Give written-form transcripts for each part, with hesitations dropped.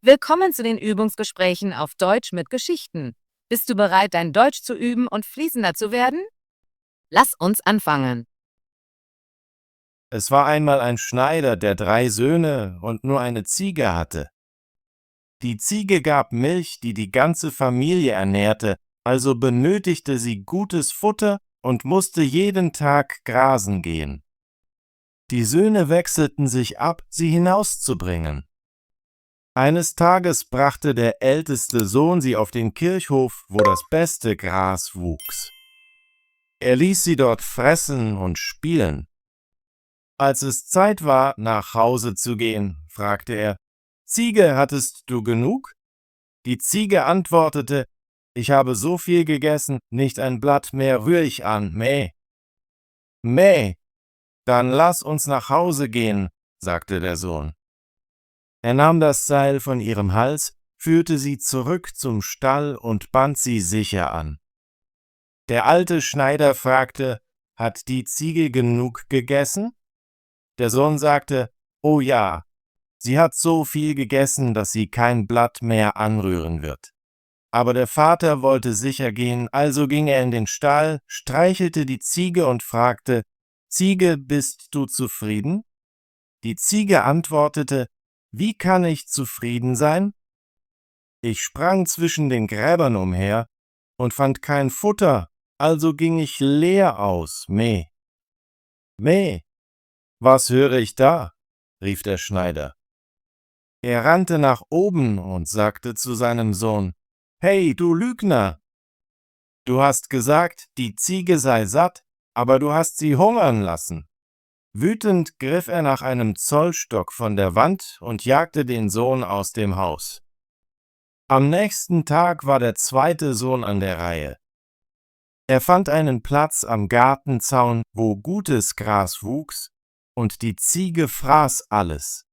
Willkommen zu den Übungsgesprächen auf Deutsch mit Geschichten. Bist du bereit, dein Deutsch zu üben und fließender zu werden? Lass uns anfangen. Es war einmal ein Schneider, der 3 Söhne und nur eine Ziege hatte. Die Ziege gab Milch, die die ganze Familie ernährte, also benötigte sie gutes Futter und musste jeden Tag grasen gehen. Die Söhne wechselten sich ab, sie hinauszubringen. Eines Tages brachte der älteste Sohn sie auf den Kirchhof, wo das beste Gras wuchs. Er ließ sie dort fressen und spielen. Als es Zeit war, nach Hause zu gehen, fragte er: »Ziege, hattest du genug?« Die Ziege antwortete: »Ich habe so viel gegessen, nicht ein Blatt mehr rühr ich an, meh.« »Meh, dann lass uns nach Hause gehen«, sagte der Sohn. Er nahm das Seil von ihrem Hals, führte sie zurück zum Stall und band sie sicher an. Der alte Schneider fragte: »Hat die Ziege genug gegessen?« Der Sohn sagte: »Oh ja, sie hat so viel gegessen, dass sie kein Blatt mehr anrühren wird.« Aber der Vater wollte sicher gehen, also ging er in den Stall, streichelte die Ziege und fragte: »Ziege, bist du zufrieden?« Die Ziege antwortete: »Wie kann ich zufrieden sein? Ich sprang zwischen den Gräbern umher und fand kein Futter, also ging ich leer aus, meh.« »Meh, was höre ich da?«, rief der Schneider. Er rannte nach oben und sagte zu seinem Sohn: »Hey, du Lügner! Du hast gesagt, die Ziege sei satt, aber du hast sie hungern lassen.« Wütend griff er nach einem Zollstock von der Wand und jagte den Sohn aus dem Haus. Am nächsten Tag war der zweite Sohn an der Reihe. Er fand einen Platz am Gartenzaun, wo gutes Gras wuchs, und die Ziege fraß alles.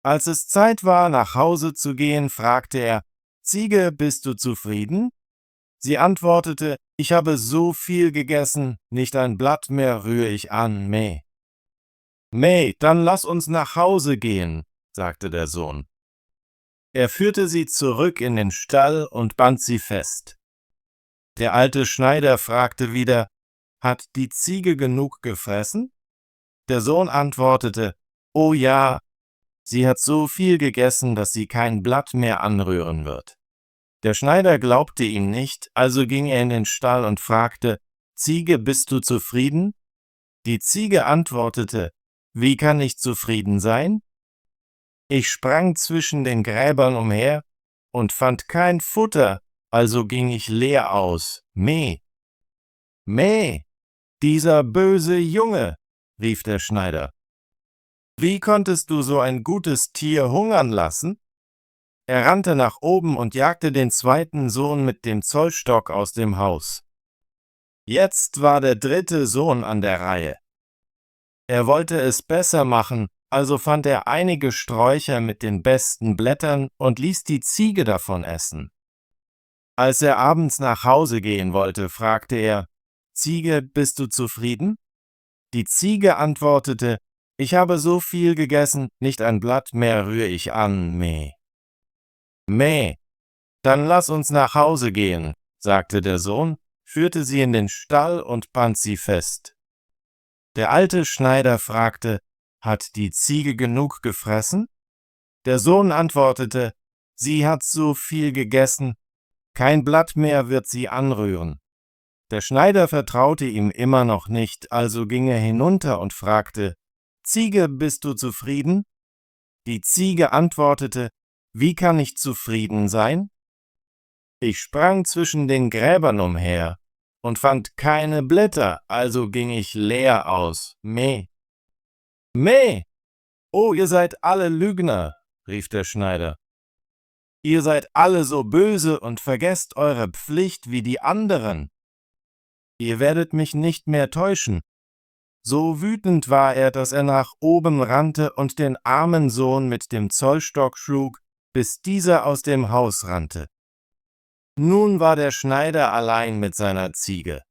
Als es Zeit war, nach Hause zu gehen, fragte er: »Ziege, bist du zufrieden?« Sie antwortete: »Ich habe so viel gegessen, nicht ein Blatt mehr rühr ich an, meh.« »Meh, dann lass uns nach Hause gehen«, sagte der Sohn. Er führte sie zurück in den Stall und band sie fest. Der alte Schneider fragte wieder: »Hat die Ziege genug gefressen?« Der Sohn antwortete: »Oh ja, sie hat so viel gegessen, dass sie kein Blatt mehr anrühren wird.« Der Schneider glaubte ihm nicht, also ging er in den Stall und fragte: »Ziege, bist du zufrieden?« Die Ziege antwortete: »Wie kann ich zufrieden sein? Ich sprang zwischen den Gräbern umher und fand kein Futter, also ging ich leer aus, meh.« »Meh, dieser böse Junge«, rief der Schneider. »Wie konntest du so ein gutes Tier hungern lassen?« Er rannte nach oben und jagte den zweiten Sohn mit dem Zollstock aus dem Haus. Jetzt war der dritte Sohn an der Reihe. Er wollte es besser machen, also fand er einige Sträucher mit den besten Blättern und ließ die Ziege davon essen. Als er abends nach Hause gehen wollte, fragte er: »Ziege, bist du zufrieden?« Die Ziege antwortete: »Ich habe so viel gegessen, nicht ein Blatt mehr rühr ich an, meh.« »Meh, dann lass uns nach Hause gehen«, sagte der Sohn, führte sie in den Stall und band sie fest. Der alte Schneider fragte: »Hat die Ziege genug gefressen?« Der Sohn antwortete: »Sie hat so viel gegessen, kein Blatt mehr wird sie anrühren.« Der Schneider vertraute ihm immer noch nicht, also ging er hinunter und fragte: »Ziege, bist du zufrieden?« Die Ziege antwortete: »Wie kann ich zufrieden sein? Ich sprang zwischen den Gräbern umher und fand keine Blätter, also ging ich leer aus, meh.« »Meh! Oh, ihr seid alle Lügner«, rief der Schneider. »Ihr seid alle so böse und vergesst eure Pflicht wie die anderen. Ihr werdet mich nicht mehr täuschen.« So wütend war er, dass er nach oben rannte und den armen Sohn mit dem Zollstock schlug, bis dieser aus dem Haus rannte. Nun war der Schneider allein mit seiner Ziege.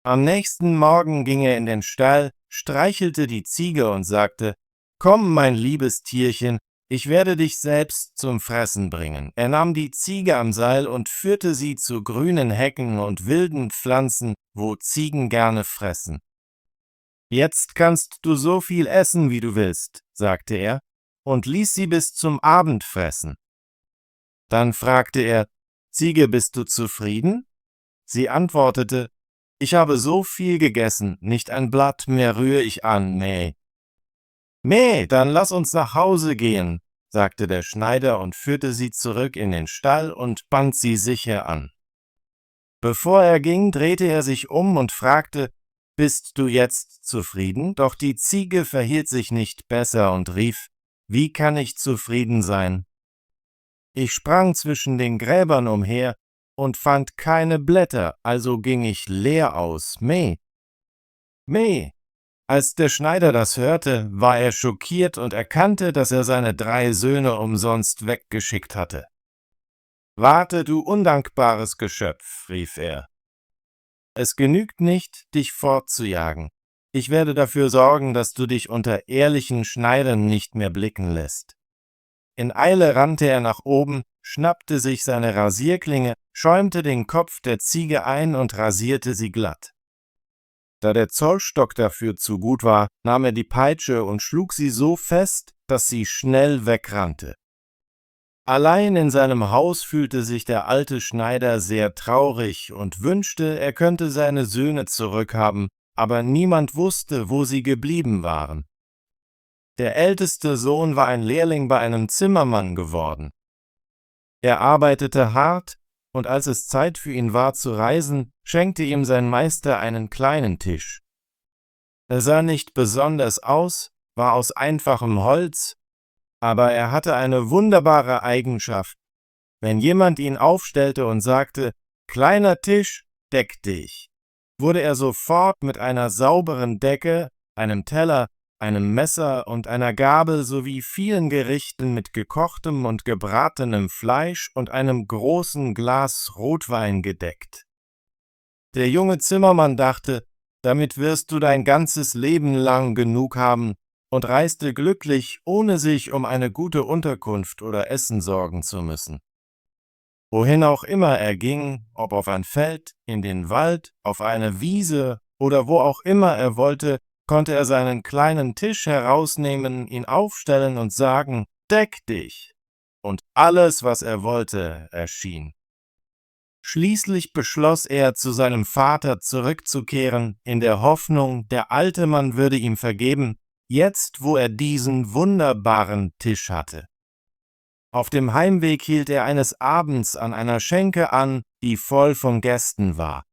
Am nächsten Morgen ging er in den Stall, streichelte die Ziege und sagte: »Komm, mein liebes Tierchen, Ich werde dich selbst zum Fressen bringen. Er nahm die Ziege am Seil und führte sie zu grünen Hecken und wilden Pflanzen, wo Ziegen gerne fressen. Jetzt kannst du so viel essen, wie du willst, sagte er, und ließ sie bis zum Abend fressen. Dann fragte er, Ziege, bist du zufrieden? Sie antwortete, ich habe so viel gegessen, nicht ein Blatt mehr rühre ich an, Mäh. Mäh, dann lass uns nach Hause gehen, sagte der Schneider und führte sie zurück in den Stall und band sie sicher an. Bevor er ging, drehte er sich um und fragte, bist du jetzt zufrieden? Doch die Ziege verhielt sich nicht besser und rief, wie kann ich zufrieden sein? Ich sprang zwischen den Gräbern umher und fand keine Blätter, also ging ich leer aus. Meh. Meh. Als der Schneider das hörte, war er schockiert und erkannte, dass er seine 3 Söhne umsonst weggeschickt hatte. Warte, du undankbares Geschöpf, rief er. Es genügt nicht, dich fortzujagen. Ich werde dafür sorgen, dass du dich unter ehrlichen Schneidern nicht mehr blicken lässt. In Eile rannte er nach oben, schnappte sich seine Rasierklinge, schäumte den Kopf der Ziege ein und rasierte sie glatt. Da der Zollstock dafür zu gut war, nahm er die Peitsche und schlug sie so fest, dass sie schnell wegrannte. Allein in seinem Haus fühlte sich der alte Schneider sehr traurig und wünschte, er könnte seine Söhne zurückhaben, aber niemand wusste, wo sie geblieben waren. Der älteste Sohn war ein Lehrling bei einem Zimmermann geworden. Er arbeitete hart, und als es Zeit für ihn war zu reisen, schenkte ihm sein Meister einen kleinen Tisch. Er sah nicht besonders aus, war aus einfachem Holz, aber er hatte eine wunderbare Eigenschaft. Wenn jemand ihn aufstellte und sagte, »Kleiner Tisch, deck dich«, wurde er sofort mit einer sauberen Decke, einem Teller, einem Messer und einer Gabel sowie vielen Gerichten mit gekochtem und gebratenem Fleisch und einem großen Glas Rotwein gedeckt. Der junge Zimmermann dachte, damit wirst du dein ganzes Leben lang genug haben, und reiste glücklich, ohne sich um eine gute Unterkunft oder Essen sorgen zu müssen. Wohin auch immer er ging, ob auf ein Feld, in den Wald, auf eine Wiese oder wo auch immer er wollte, konnte er seinen kleinen Tisch herausnehmen, ihn aufstellen und sagen, »Deck dich!« Und alles, was er wollte, erschien. Schließlich beschloss er, zu seinem Vater zurückzukehren, in der Hoffnung, der alte Mann würde ihm vergeben, jetzt wo er diesen wunderbaren Tisch hatte. Auf dem Heimweg hielt er eines Abends an einer Schenke an, die voll von Gästen war.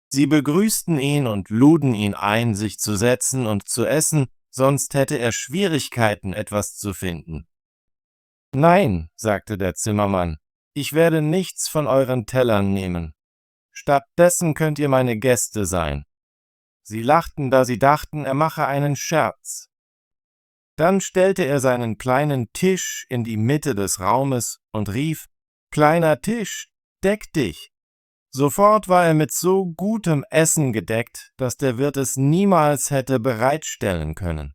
Sie begrüßten ihn und luden ihn ein, sich zu setzen und zu essen, sonst hätte er Schwierigkeiten, etwas zu finden. »Nein«, sagte der Zimmermann, »ich werde nichts von euren Tellern nehmen. Stattdessen könnt ihr meine Gäste sein.« Sie lachten, da sie dachten, er mache einen Scherz. Dann stellte er seinen kleinen Tisch in die Mitte des Raumes und rief, »Kleiner Tisch, deck dich!« Sofort war er mit so gutem Essen gedeckt, dass der Wirt es niemals hätte bereitstellen können.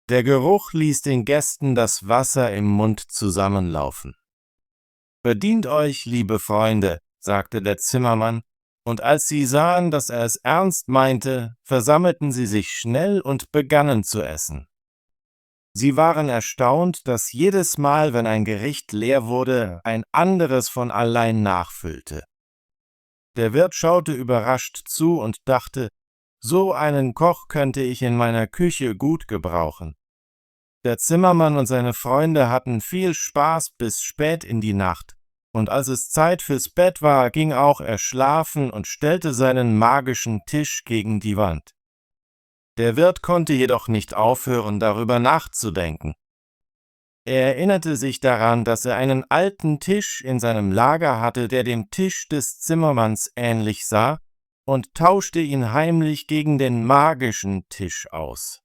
Der Geruch ließ den Gästen das Wasser im Mund zusammenlaufen. »Bedient euch, liebe Freunde«, sagte der Zimmermann, und als sie sahen, dass er es ernst meinte, versammelten sie sich schnell und begannen zu essen. Sie waren erstaunt, dass jedes Mal, wenn ein Gericht leer wurde, ein anderes von allein nachfüllte. Der Wirt schaute überrascht zu und dachte, so einen Koch könnte ich in meiner Küche gut gebrauchen. Der Zimmermann und seine Freunde hatten viel Spaß bis spät in die Nacht, und als es Zeit fürs Bett war, ging auch er schlafen und stellte seinen magischen Tisch gegen die Wand. Der Wirt konnte jedoch nicht aufhören, darüber nachzudenken. Er erinnerte sich daran, dass er einen alten Tisch in seinem Lager hatte, der dem Tisch des Zimmermanns ähnlich sah, und tauschte ihn heimlich gegen den magischen Tisch aus.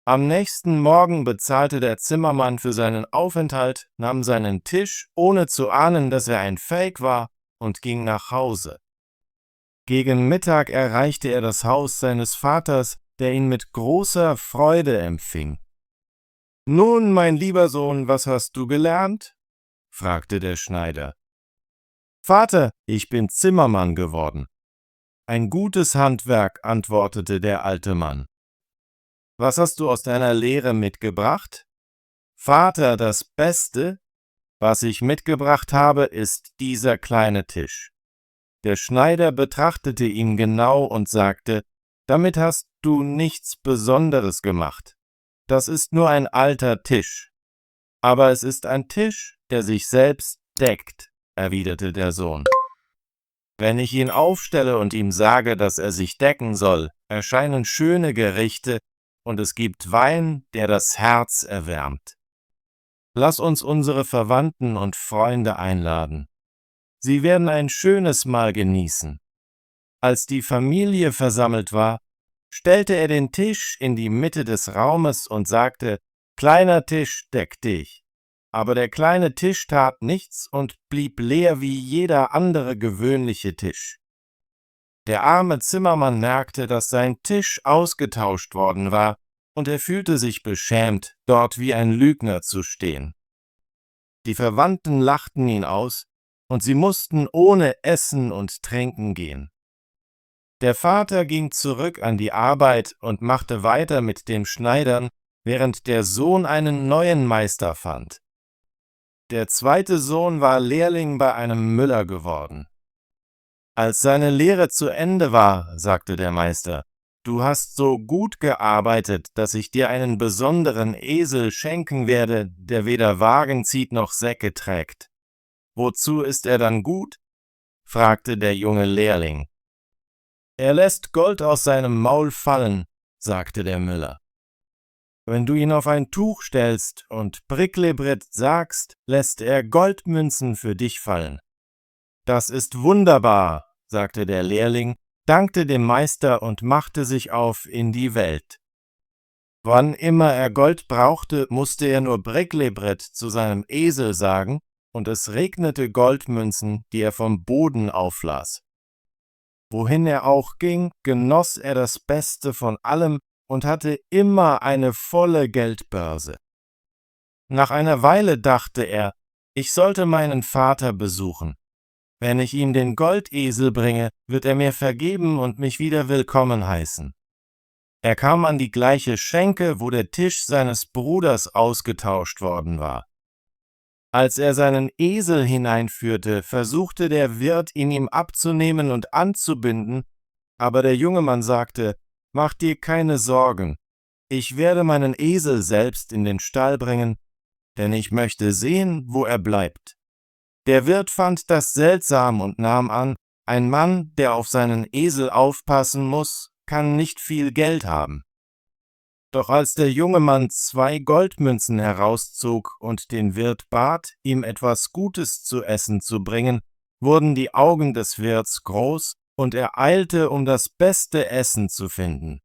Am nächsten Morgen bezahlte der Zimmermann für seinen Aufenthalt, nahm seinen Tisch, ohne zu ahnen, dass er ein Fake war, und ging nach Hause. Gegen Mittag erreichte er das Haus seines Vaters, der ihn mit großer Freude empfing. »Nun, mein lieber Sohn, was hast du gelernt?« fragte der Schneider. »Vater, ich bin Zimmermann geworden.« »Ein gutes Handwerk«, antwortete der alte Mann. »Was hast du aus deiner Lehre mitgebracht?« »Vater, das Beste, was ich mitgebracht habe, ist dieser kleine Tisch.« Der Schneider betrachtete ihn genau und sagte, »Damit hast du nichts Besonderes gemacht. Das ist nur ein alter Tisch.« »Aber es ist ein Tisch, der sich selbst deckt«, erwiderte der Sohn. »Wenn ich ihn aufstelle und ihm sage, dass er sich decken soll, erscheinen schöne Gerichte, und es gibt Wein, der das Herz erwärmt. Lass uns unsere Verwandten und Freunde einladen. Sie werden ein schönes Mahl genießen.« Als die Familie versammelt war, stellte er den Tisch in die Mitte des Raumes und sagte, »Kleiner Tisch, deck dich.« Aber der kleine Tisch tat nichts und blieb leer wie jeder andere gewöhnliche Tisch. Der arme Zimmermann merkte, dass sein Tisch ausgetauscht worden war, und er fühlte sich beschämt, dort wie ein Lügner zu stehen. Die Verwandten lachten ihn aus, und sie mussten ohne Essen und Trinken gehen. Der Vater ging zurück an die Arbeit und machte weiter mit den Schneidern, während der Sohn einen neuen Meister fand. Der zweite Sohn war Lehrling bei einem Müller geworden. Als seine Lehre zu Ende war, sagte der Meister, »Du hast so gut gearbeitet, dass ich dir einen besonderen Esel schenken werde, der weder Wagen zieht noch Säcke trägt.« »Wozu ist er dann gut?« fragte der junge Lehrling. »Er lässt Gold aus seinem Maul fallen«, sagte der Müller. »Wenn du ihn auf ein Tuch stellst und Bricklebrit sagst, lässt er Goldmünzen für dich fallen.« »Das ist wunderbar«, sagte der Lehrling, dankte dem Meister und machte sich auf in die Welt. Wann immer er Gold brauchte, musste er nur Bricklebrit zu seinem Esel sagen, und es regnete Goldmünzen, die er vom Boden auflas. Wohin er auch ging, genoss er das Beste von allem und hatte immer eine volle Geldbörse. Nach einer Weile dachte er, ich sollte meinen Vater besuchen. Wenn ich ihm den Goldesel bringe, wird er mir vergeben und mich wieder willkommen heißen. Er kam an die gleiche Schenke, wo der Tisch seines Bruders ausgetauscht worden war. Als er seinen Esel hineinführte, versuchte der Wirt, ihn ihm abzunehmen und anzubinden, aber der junge Mann sagte, »Mach dir keine Sorgen, ich werde meinen Esel selbst in den Stall bringen, denn ich möchte sehen, wo er bleibt.« Der Wirt fand das seltsam und nahm an, ein Mann, der auf seinen Esel aufpassen muss, kann nicht viel Geld haben. Doch als der junge Mann 2 Goldmünzen herauszog und den Wirt bat, ihm etwas Gutes zu essen zu bringen, wurden die Augen des Wirts groß, und er eilte, um das beste Essen zu finden.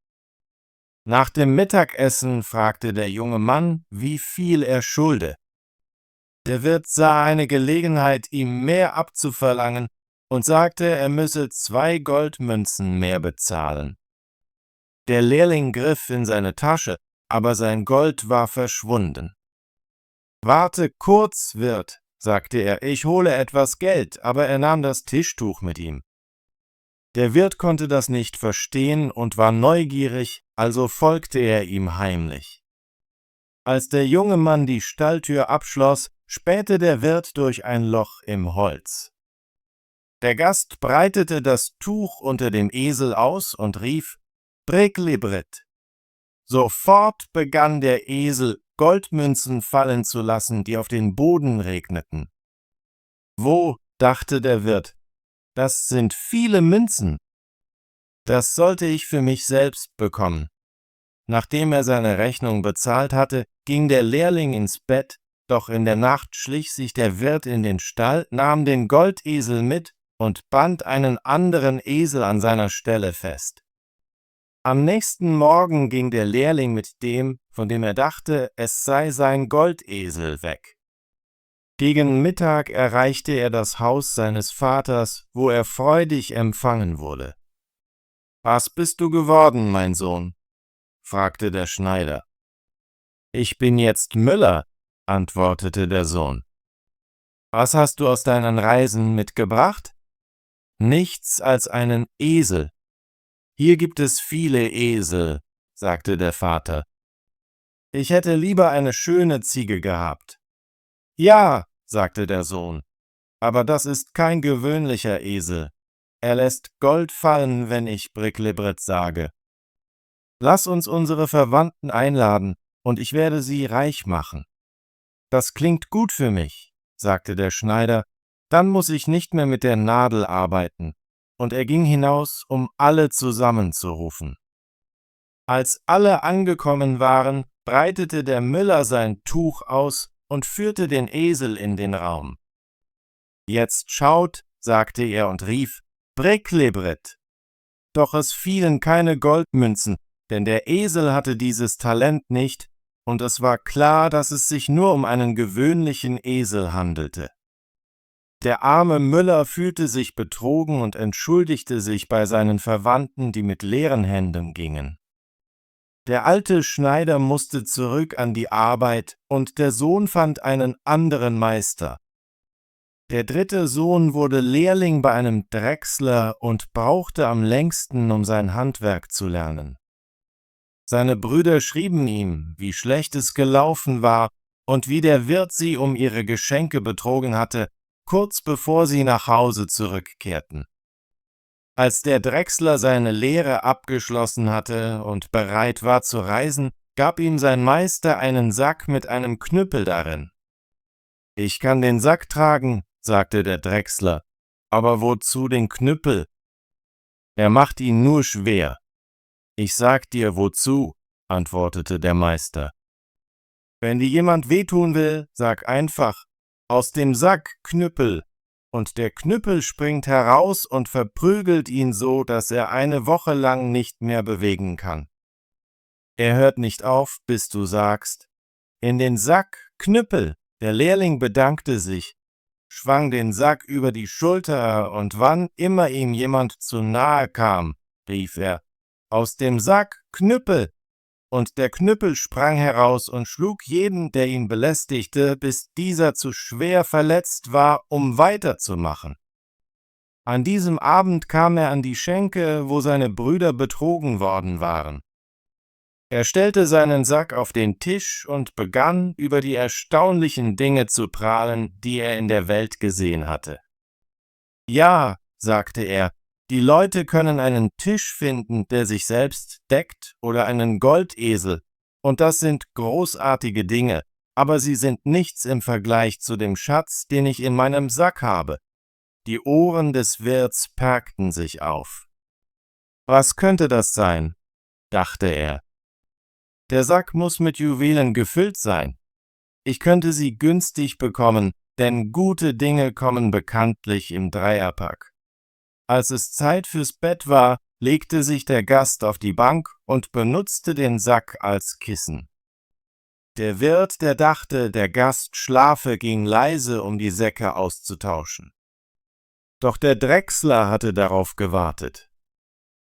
Nach dem Mittagessen fragte der junge Mann, wie viel er schulde. Der Wirt sah eine Gelegenheit, ihm mehr abzuverlangen, und sagte, er müsse 2 Goldmünzen mehr bezahlen. Der Lehrling griff in seine Tasche, aber sein Gold war verschwunden. »Warte kurz, Wirt«, sagte er, »ich hole etwas Geld«, aber er nahm das Tischtuch mit ihm. Der Wirt konnte das nicht verstehen und war neugierig, also folgte er ihm heimlich. Als der junge Mann die Stalltür abschloss, spähte der Wirt durch ein Loch im Holz. Der Gast breitete das Tuch unter dem Esel aus und rief, »Bricklebrit«. Sofort begann der Esel, Goldmünzen fallen zu lassen, die auf den Boden regneten. »Wo«, dachte der Wirt, »das sind viele Münzen. Das sollte ich für mich selbst bekommen.« Nachdem er seine Rechnung bezahlt hatte, ging der Lehrling ins Bett, doch in der Nacht schlich sich der Wirt in den Stall, nahm den Goldesel mit und band einen anderen Esel an seiner Stelle fest. Am nächsten Morgen ging der Lehrling mit dem, von dem er dachte, es sei sein Goldesel, weg. Gegen Mittag erreichte er das Haus seines Vaters, wo er freudig empfangen wurde. »Was bist du geworden, mein Sohn?« fragte der Schneider. Ich bin jetzt Müller, antwortete der Sohn. Was hast du aus deinen Reisen mitgebracht? Nichts als einen Esel. Hier gibt es viele Esel, sagte der Vater. Ich hätte lieber eine schöne Ziege gehabt. Ja, sagte der Sohn, aber das ist kein gewöhnlicher Esel. Er lässt Gold fallen, wenn ich Bricklebrit sage. Lass uns unsere Verwandten einladen, und ich werde sie reich machen. Das klingt gut für mich, sagte der Schneider, dann muss ich nicht mehr mit der Nadel arbeiten. Und er ging hinaus, um alle zusammenzurufen. Als alle angekommen waren, breitete der Müller sein Tuch aus und führte den Esel in den Raum. Jetzt schaut, sagte er und rief, Bricklebrit. Doch es fielen keine Goldmünzen, denn der Esel hatte dieses Talent nicht, und es war klar, dass es sich nur um einen gewöhnlichen Esel handelte. Der arme Müller fühlte sich betrogen und entschuldigte sich bei seinen Verwandten, die mit leeren Händen gingen. Der alte Schneider musste zurück an die Arbeit, und der Sohn fand einen anderen Meister. Der dritte Sohn wurde Lehrling bei einem Drechsler und brauchte am längsten, um sein Handwerk zu lernen. Seine Brüder schrieben ihm, wie schlecht es gelaufen war und wie der Wirt sie um ihre Geschenke betrogen hatte, kurz bevor sie nach Hause zurückkehrten. Als der Drechsler seine Lehre abgeschlossen hatte und bereit war zu reisen, gab ihm sein Meister einen Sack mit einem Knüppel darin. »Ich kann den Sack tragen«, sagte der Drechsler, »aber wozu den Knüppel? Er macht ihn nur schwer.« »Ich sag dir, wozu«, antwortete der Meister. »Wenn dir jemand wehtun will, sag einfach, aus dem Sack Knüppel, und der Knüppel springt heraus und verprügelt ihn so, dass er eine Woche lang nicht mehr bewegen kann. Er hört nicht auf, bis du sagst, in den Sack Knüppel.« Der Lehrling bedankte sich, schwang den Sack über die Schulter, und wann immer ihm jemand zu nahe kam, rief er, aus dem Sack Knüppel, und der Knüppel sprang heraus und schlug jeden, der ihn belästigte, bis dieser zu schwer verletzt war, um weiterzumachen. An diesem Abend kam er an die Schenke, wo seine Brüder betrogen worden waren. Er stellte seinen Sack auf den Tisch und begann, über die erstaunlichen Dinge zu prahlen, die er in der Welt gesehen hatte. »Ja«, sagte er, »die Leute können einen Tisch finden, der sich selbst deckt, oder einen Goldesel, und das sind großartige Dinge, aber sie sind nichts im Vergleich zu dem Schatz, den ich in meinem Sack habe.« Die Ohren des Wirts perkten sich auf. »Was könnte das sein?«, dachte er. »Der Sack muss mit Juwelen gefüllt sein. Ich könnte sie günstig bekommen, denn gute Dinge kommen bekanntlich im Dreierpack.« Als es Zeit fürs Bett war, legte sich der Gast auf die Bank und benutzte den Sack als Kissen. Der Wirt, der dachte, der Gast schlafe, ging leise, um die Säcke auszutauschen. Doch der Drechsler hatte darauf gewartet.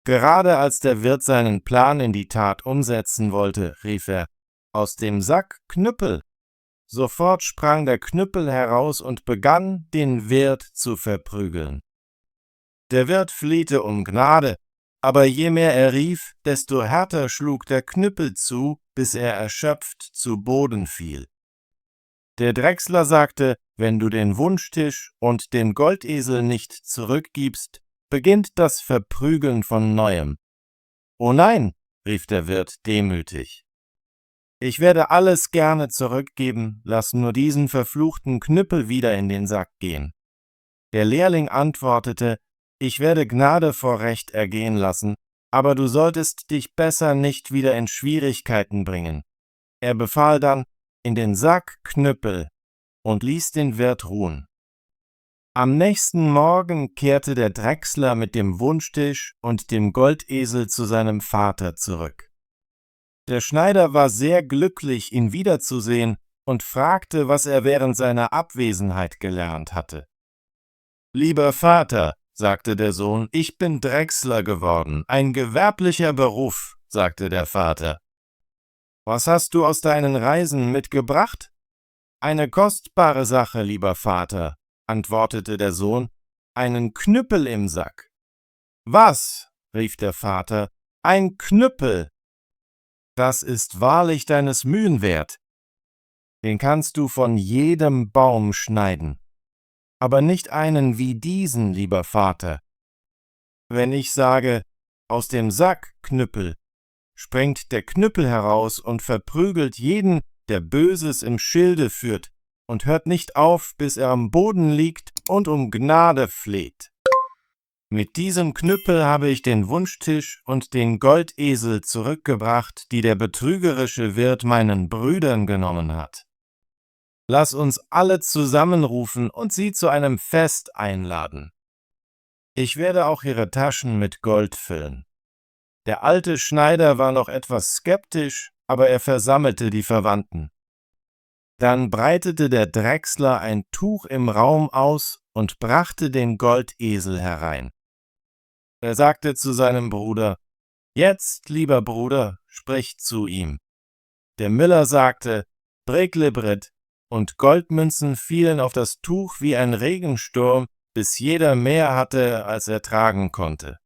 Gerade als der Wirt seinen Plan in die Tat umsetzen wollte, rief er, »Aus dem Sack Knüppel!« Sofort sprang der Knüppel heraus und begann, den Wirt zu verprügeln. Der Wirt flehte um Gnade, aber je mehr er rief, desto härter schlug der Knüppel zu, bis er erschöpft zu Boden fiel. Der Drechsler sagte, wenn du den Wunschtisch und den Goldesel nicht zurückgibst, beginnt das Verprügeln von Neuem. »Oh nein«, rief der Wirt demütig. »Ich werde alles gerne zurückgeben, lass nur diesen verfluchten Knüppel wieder in den Sack gehen.« Der Lehrling antwortete, »Ich werde Gnade vor Recht ergehen lassen, aber du solltest dich besser nicht wieder in Schwierigkeiten bringen.« Er befahl dann, »In den Sack Knüppel«, und ließ den Wirt ruhen. Am nächsten Morgen kehrte der Drechsler mit dem Wunschtisch und dem Goldesel zu seinem Vater zurück. Der Schneider war sehr glücklich, ihn wiederzusehen, und fragte, was er während seiner Abwesenheit gelernt hatte. »Lieber Vater«, sagte der Sohn, »ich bin Drechsler geworden, ein gewerblicher Beruf«, sagte der Vater. Was hast du aus deinen Reisen mitgebracht? Eine kostbare Sache, lieber Vater, antwortete der Sohn, einen Knüppel im Sack. Was? Rief der Vater, ein Knüppel. Das ist wahrlich deines Mühen wert. Den kannst du von jedem Baum schneiden, aber nicht einen wie diesen, lieber Vater. Wenn ich sage, aus dem Sack Knüppel, springt der Knüppel heraus und verprügelt jeden, der Böses im Schilde führt, und hört nicht auf, bis er am Boden liegt und um Gnade fleht. Mit diesem Knüppel habe ich den Wunschtisch und den Goldesel zurückgebracht, die der betrügerische Wirt meinen Brüdern genommen hat. Lass uns alle zusammenrufen und sie zu einem Fest einladen. Ich werde auch ihre Taschen mit Gold füllen. Der alte Schneider war noch etwas skeptisch, aber er versammelte die Verwandten. Dann breitete der Drechsler ein Tuch im Raum aus und brachte den Goldesel herein. Er sagte zu seinem Bruder, »Jetzt, lieber Bruder, sprich zu ihm.« Der Müller sagte, »Bricklebrit«, und Goldmünzen fielen auf das Tuch wie ein Regensturm, bis jeder mehr hatte, als er tragen konnte.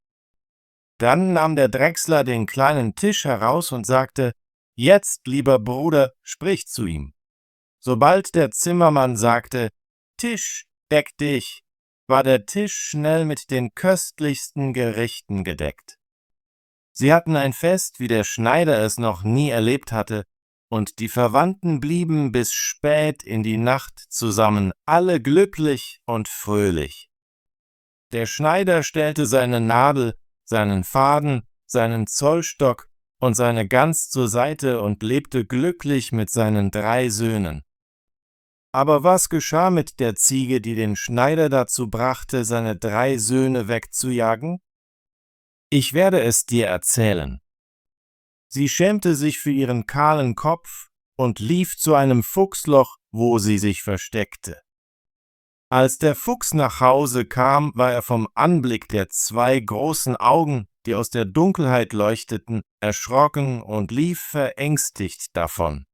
Dann nahm der Drechsler den kleinen Tisch heraus und sagte, »Jetzt, lieber Bruder, sprich zu ihm.« Sobald der Zimmermann sagte, »Tisch, deck dich«, war der Tisch schnell mit den köstlichsten Gerichten gedeckt. Sie hatten ein Fest, wie der Schneider es noch nie erlebt hatte, und die Verwandten blieben bis spät in die Nacht zusammen, alle glücklich und fröhlich. Der Schneider stellte seine Nadel, seinen Faden, seinen Zollstock und seine Gans zur Seite und lebte glücklich mit seinen 3 Söhnen. Aber was geschah mit der Ziege, die den Schneider dazu brachte, seine 3 Söhne wegzujagen? Ich werde es dir erzählen. Sie schämte sich für ihren kahlen Kopf und lief zu einem Fuchsloch, wo sie sich versteckte. Als der Fuchs nach Hause kam, war er vom Anblick der 2 großen Augen, die aus der Dunkelheit leuchteten, erschrocken und lief verängstigt davon.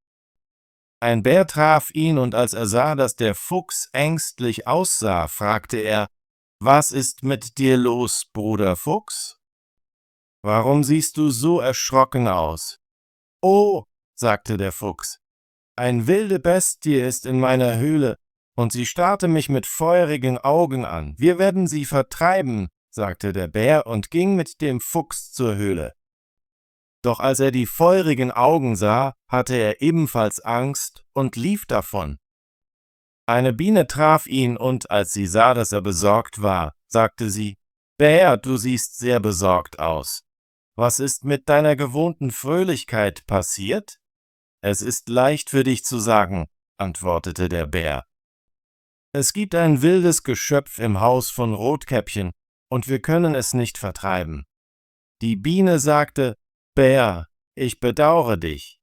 Ein Bär traf ihn, und als er sah, dass der Fuchs ängstlich aussah, fragte er, »Was ist mit dir los, Bruder Fuchs? Warum siehst du so erschrocken aus?« »Oh«, sagte der Fuchs, »eine wilde Bestie ist in meiner Höhle, und sie starrte mich mit feurigen Augen an. Wir werden sie vertreiben«, sagte der Bär und ging mit dem Fuchs zur Höhle. Doch als er die feurigen Augen sah, hatte er ebenfalls Angst und lief davon. Eine Biene traf ihn, und als sie sah, dass er besorgt war, sagte sie, »Bär, du siehst sehr besorgt aus. Was ist mit deiner gewohnten Fröhlichkeit passiert?« »Es ist leicht für dich zu sagen«, antwortete der Bär. »Es gibt ein wildes Geschöpf im Haus von Rotkäppchen, und wir können es nicht vertreiben.« Die Biene sagte, »Bär, ich bedauere dich.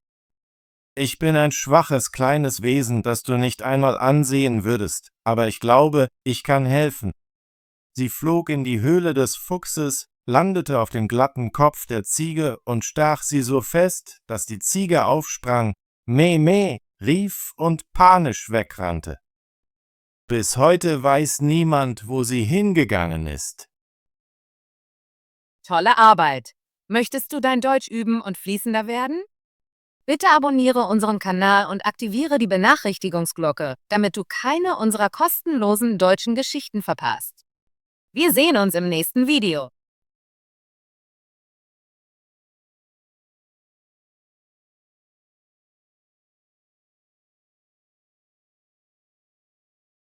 Ich bin ein schwaches, kleines Wesen, das du nicht einmal ansehen würdest, aber ich glaube, ich kann helfen.« Sie flog in die Höhle des Fuchses, landete auf dem glatten Kopf der Ziege und stach sie so fest, dass die Ziege aufsprang, »Meh, meh«, rief und panisch wegrannte. Bis heute weiß niemand, wo sie hingegangen ist. Tolle Arbeit! Möchtest du dein Deutsch üben und fließender werden? Bitte abonniere unseren Kanal und aktiviere die Benachrichtigungsglocke, damit du keine unserer kostenlosen deutschen Geschichten verpasst. Wir sehen uns im nächsten Video.